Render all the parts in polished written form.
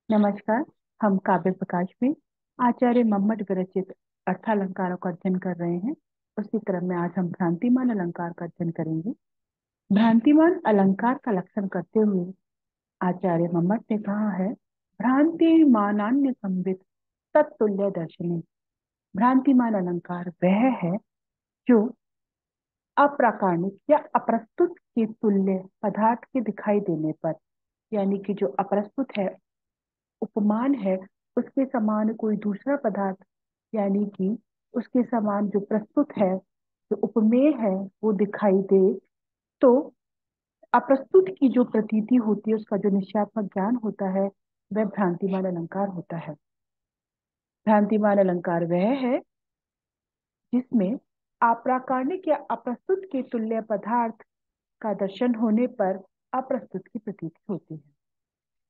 नमस्कार। हम काव्य प्रकाश में आचार्य मम्मट विरचित अर्थालंकारों का अध्ययन कर रहे हैं। उसी क्रम में आज हम भ्रांतिमान अलंकार का अध्ययन करेंगे। भ्रांतिमान अलंकार का लक्षण करते हुए आचार्य मम्मट ने कहा है, भ्रांति मानान्य संबित तत्तुल्य दर्शनी। भ्रांतिमान अलंकार वह है जो अप्राकारणिक या अप्रस्तुत के तुल्य पदार्थ के दिखाई देने पर, यानी कि जो अप्रस्तुत है, उपमान है, उसके समान कोई दूसरा पदार्थ, यानी कि उसके समान जो प्रस्तुत है, जो उपमेय है, वो दिखाई दे तो अप्रस्तुत की जो प्रतीति होती है, उसका जो निश्चयात्मक ज्ञान होता है, वह भ्रांतिमान अलंकार होता है। भ्रांतिमान अलंकार वह है जिसमें अप्राकारणिक या अप्रस्तुत के तुल्य पदार्थ का दर्शन होने पर अप्रस्तुत की प्रतीति होती है।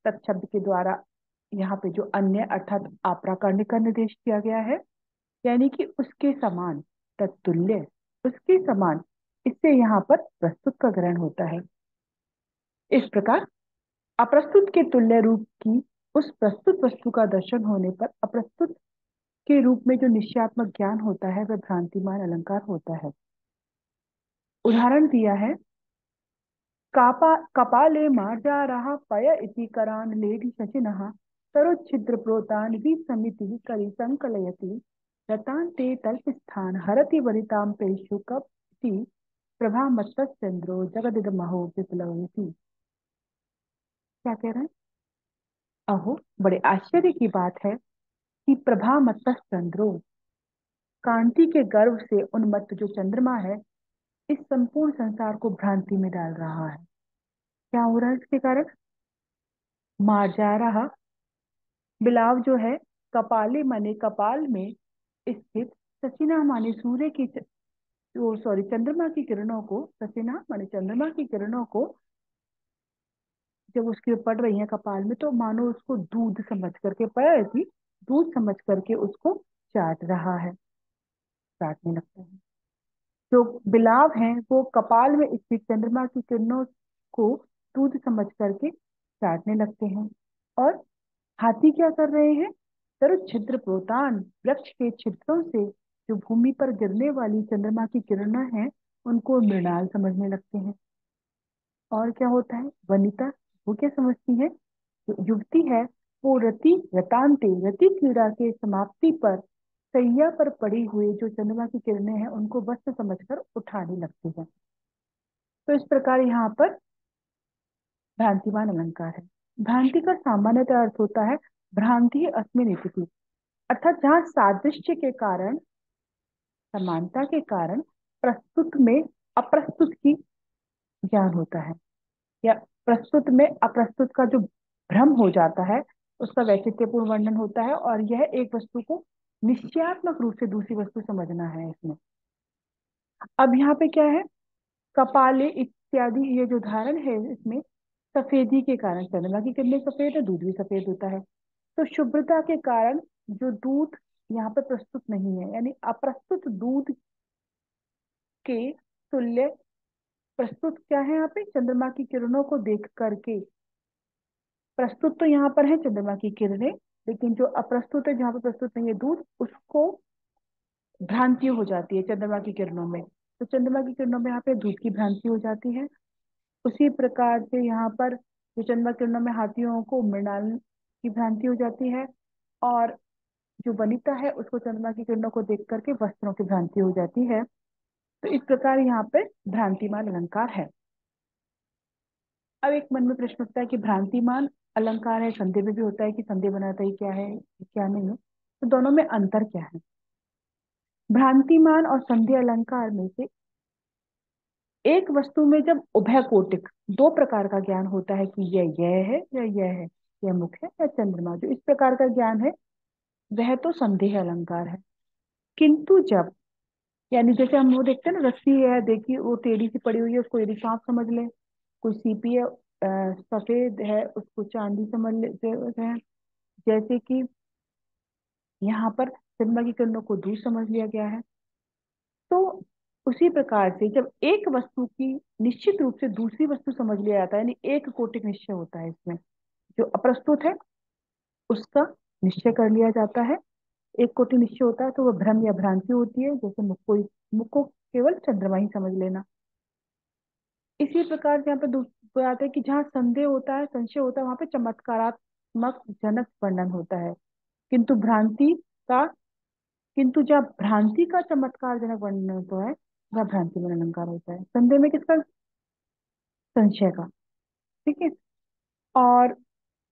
तत्शब्द के द्वारा यहाँ पे जो अन्य अर्थात अप्राकरणिक का निर्देश किया गया है, यानी कि उसके समान, तत्तुल्य, उसके समान, इससे यहाँ पर प्रस्तुत का ग्रहण होता है। इस प्रकार अप्रस्तुत के तुल्य रूप की उस प्रस्तुत वस्तु का दर्शन होने पर अप्रस्तुत के रूप में जो निश्चयात्मक ज्ञान होता है, वह भ्रांतिमान अलंकार होता है। उदाहरण दिया है, कपाले मार्जारः पय इति करान् लेढि शचिनः सरोच्छिद्र प्रोतान् विसमितिः कलिसंकलयति रतान् ते तल्पस्थान् हरति वनितां प्रेषुकपति प्रभामत्तश्चन्द्रो जगदिदमहो विप्लवयति। क्या कह रहे हैं? अहो, बड़े आश्चर्य की बात है कि प्रभामत्तश्चंद्रो, कांति के गर्व से उन्मत्त जो चंद्रमा है, इस संपूर्ण संसार को भ्रांति में डाल रहा है। क्या हो रहा है इसके कारण? मार्जारः, बिलाव जो है, कपाले माने कपाल में स्थित, सचिना माने सूर्य की सॉरी चंद्रमा की किरणों को, सचिना माने चंद्रमा की किरणों को जब उसके पड़ रही है कपाल में, तो मानो उसको दूध समझ करके, पया थी, दूध समझ करके उसको चाट रहा है, चाटने लगता है। जो बिलाव हैं वो कपाल में स्थित चंद्रमा की किरणों को दूध समझ करके चाटने लगते हैं। और हाथी क्या कर रहे हैं? तरु छिद्र प्रोतान, वृक्ष के छिद्रों से जो भूमि पर गिरने वाली चंद्रमा की किरणें हैं, उनको मृणाल समझने लगते हैं। और क्या होता है? वनिता, वो क्या समझती है? जो युवती है, वो रतांते, रति क्रीड़ा के समाप्ति पर सैया पर पड़ी हुई जो चंद्रमा की किरणें हैं, उनको वस्त्र समझकर उठाने लगती है। तो इस प्रकार यहाँ पर भ्रांतिमान अलंकार है। भ्रांति का सामान्यतः अर्थ होता है भ्रांति अस्मिन् इति, अर्थात जहाँ सादृश्य के कारण, समानता के कारण प्रस्तुत में अप्रस्तुत की ज्ञान होता है, या प्रस्तुत में अप्रस्तुत का जो भ्रम हो जाता है, उसका वैचित्र्यपूर्ण वर्णन होता है। और यह एक वस्तु को निश्चयात्मक रूप से दूसरी वस्तु समझना है इसमें। अब यहाँ पे क्या है? कपाले इत्यादि ये जो उदाहरण है, इसमें सफेदी के कारण, चंद्रमा की किरणें सफेद है, दूध भी सफेद होता है। तो शुभ्रता के कारण जो दूध यहाँ पे प्रस्तुत नहीं है, यानी अप्रस्तुत दूध के तुल्य प्रस्तुत क्या है यहाँ पे? चंद्रमा की किरणों को देख करके प्रस्तुत तो यहाँ पर है चंद्रमा की किरणें, लेकिन जो अप्रस्तुत है, जहाँ पर प्रस्तुत नहीं है दूध, उसको भ्रांति हो जाती है चंद्रमा की किरणों में। तो चंद्रमा की किरणों में यहाँ पे दूध की भ्रांति हो जाती है। उसी प्रकार से यहाँ पर जो चंद्रमा किरणों में हाथियों को मृणाल की भ्रांति हो जाती है, और जो वनिता है उसको चंद्रमा की किरणों को देख करके वस्त्रों की भ्रांति हो जाती है। तो इस प्रकार यहाँ पे भ्रांतिमान अलंकार है। अब एक मन में प्रश्न उठता है कि भ्रांतिमान अलंकार है, संधि में भी होता है कि संधि बनाता ही क्या है, क्या नहीं है, तो दोनों में अंतर क्या है? भ्रांतिमान और संधि अलंकार में से एक वस्तु में जब उभय कोटिक दो प्रकार का ज्ञान होता है कि यह है या यह है, यह मुख है या चंद्रमा, जो इस प्रकार का ज्ञान है, वह तो संदेह अलंकार है। किंतु जब, यानी जैसे हम वो देखते हैं ना, रस्सी है, देखिए वो टेढ़ी सी पड़ी हुई है, उसको यदि सांप समझ ले, कोई सीपी है सफेद है, उसको चांदी समझ लेते हैं। जैसे कि यहाँ पर चंद्रमा की किरणों को दूर समझ लिया गया है। तो उसी प्रकार से जब एक वस्तु की निश्चित रूप से दूसरी वस्तु समझ लिया जाता है, यानी एक कोटिक निश्चय होता है इसमें, जो अप्रस्तुत है उसका निश्चय कर लिया जाता है। एक कोटि निश्चय होता है तो वो भ्रम या भ्रांति होती है, जैसे मुख को केवल चंद्रमा ही समझ लेना। इसी प्रकार से यहाँ पे दूसरी बात है कि जहाँ संदेह होता है, संशय होता है, वहां पे चमत्कारात्मक जनक वर्णन होता है। किंतु भ्रांति का किंतु जहाँ भ्रांति का चमत्कार जनक वर्णन होता है, वह भ्रांति में अलंकार होता है। संदेह में किसका? संशय का। ठीक है। और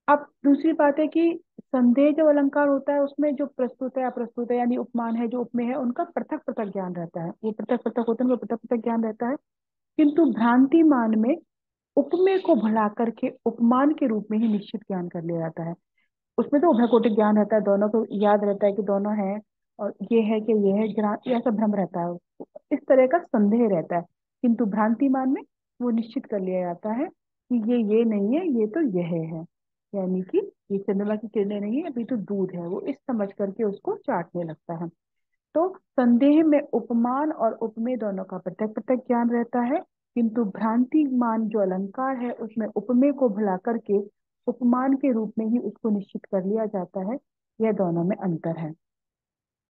अब दूसरी बात है कि संदेह जो अलंकार होता है उसमें जो प्रस्तुत है अप्रस्तुत है यानी उपमान है जो उपमेय है, उनका पृथक पृथक ज्ञान रहता है। वो पृथक पृथक होते हैं, वो पृथक पृथक ज्ञान रहता है। किंतु भ्रांति मान में उपमेय को भुला करके उपमान के रूप में ही निश्चित ज्ञान कर लिया जाता है। उसमें तो उभयकोटि ज्ञान रहता है, दोनों को याद रहता है कि दोनों है, और ये है कि ये है, ये ऐसा भ्रम रहता है, इस तरह का संदेह रहता है। किंतु भ्रांति मान में वो निश्चित कर लिया जाता है कि ये नहीं है, ये तो यह है। यानी कि ये चंद्रमा की किरणें नहीं है, अभी तो दूध है, वो इस समझ करके उसको चाटने लगता है। तो संदेह में उपमान और उपमेय दोनों का पृथक पृथक ज्ञान रहता है। किंतु भ्रांति मान जो अलंकार है उसमें उपमेय को भुला करके उपमान के रूप में ही उसको निश्चित कर लिया जाता है। यह दोनों में अंतर है।